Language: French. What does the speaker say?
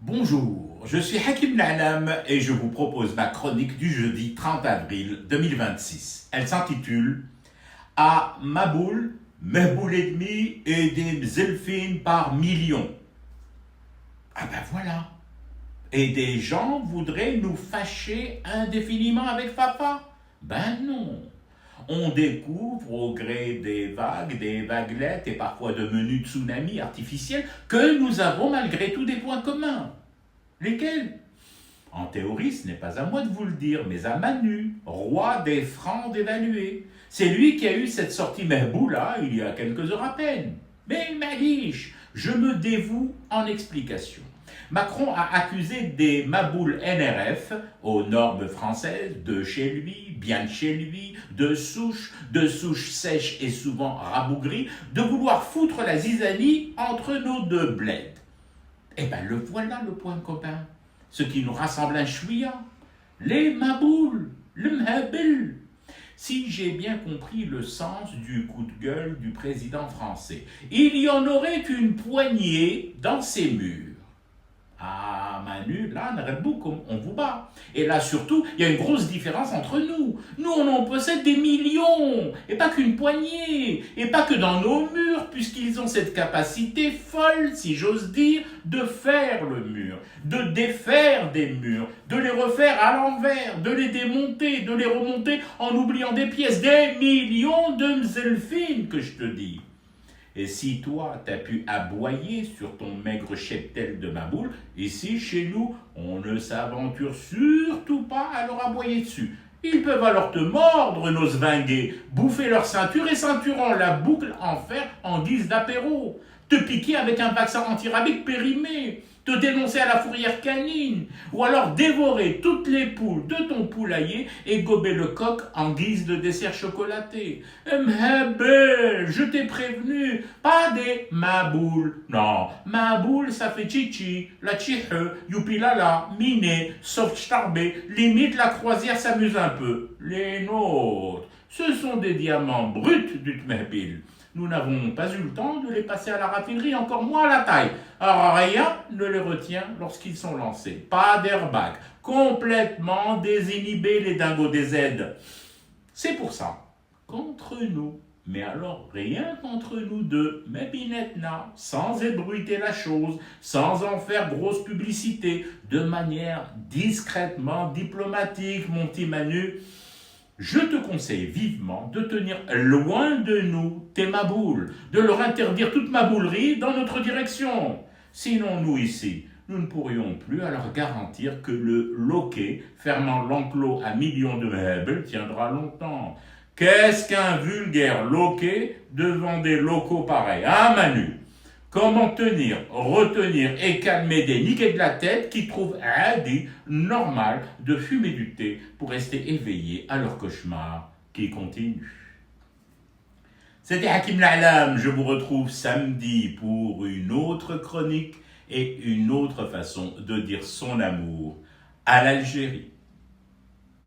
Bonjour, je suis Hakim Na'lam et je vous propose ma chronique du jeudi 30 avril 2026. Elle s'intitule « À Maboul, Mehboul et demi et des Mzelfines par millions ». Ah ben voilà. Et des gens voudraient nous fâcher indéfiniment avec Fafa? Ben non. On découvre au gré des vaguelettes et parfois de menus tsunamis artificiels que nous avons malgré tout des points communs. Lesquels? En théorie, ce n'est pas à moi de vous le dire, mais à Manu, roi des francs dévalués. C'est lui qui a eu cette sortie Mehboula il y a quelques heures à peine. Mais Malish, je me dévoue en explication. Macron a accusé des maboules NRF, aux normes françaises, de chez lui, bien de chez lui, de souche sèche et souvent rabougrie, de vouloir foutre la zizanie entre nos deux bleds. Eh bien, le voilà le point commun. Ce qui nous rassemble un chouïa. Les maboules, le mhabel. Si j'ai bien compris le sens du coup de gueule du président français, il y en aurait qu'une poignée dans ces murs. Ah, Manu, là, on vous bat. Et là, surtout, il y a une grosse différence entre nous. Nous, on en possède des millions, et pas qu'une poignée, et pas que dans nos murs, puisqu'ils ont cette capacité folle, si j'ose dire, de faire le mur, de défaire des murs, de les refaire à l'envers, de les démonter, de les remonter en oubliant des pièces, des millions de mzelfines, que je te dis. Et si toi, t'as pu aboyer sur ton maigre cheptel de maboule, ici, chez nous, on ne s'aventure surtout pas à leur aboyer dessus. Ils peuvent alors te mordre, nos svingués, bouffer leur ceinture et ceinturant la boucle en fer en guise d'apéro, te piquer avec un vaccin antirabique périmé, te dénoncer à la fourrière canine, ou alors dévorer toutes les poules de ton poulailler et gober le coq en guise de dessert chocolaté. Mhabel, je t'ai prévenu, pas des maboules. Non, maboule ça fait chichi, la chihe, youpilala, miné, soft starbé, limite la croisière s'amuse un peu. Les nôtres, ce sont des diamants bruts du Tmehbil. Nous n'avons pas eu le temps de les passer à la raffinerie, encore moins à la taille. Alors rien ne les retient lorsqu'ils sont lancés. Pas d'airbag, complètement désinhibés les dingos des aides. C'est pour ça qu'entre nous, mais alors rien qu'entre nous deux, mais binetna, sans ébruiter la chose, sans en faire grosse publicité, de manière discrètement diplomatique, mon petit Manu, je te conseille vivement de tenir loin de nous tes maboules, de leur interdire toute maboulerie dans notre direction. Sinon, nous ici, nous ne pourrions plus à leur garantir que le loquet fermant l'enclos à millions de meubles tiendra longtemps. Qu'est-ce qu'un vulgaire loquet devant des locaux pareils, hein Manu? Comment tenir, retenir et calmer des niquets de la tête qui trouvent normal de fumer du thé pour rester éveillés à leur cauchemar qui continue. C'était Hakim Na'lam, je vous retrouve samedi pour une autre chronique et une autre façon de dire son amour à l'Algérie.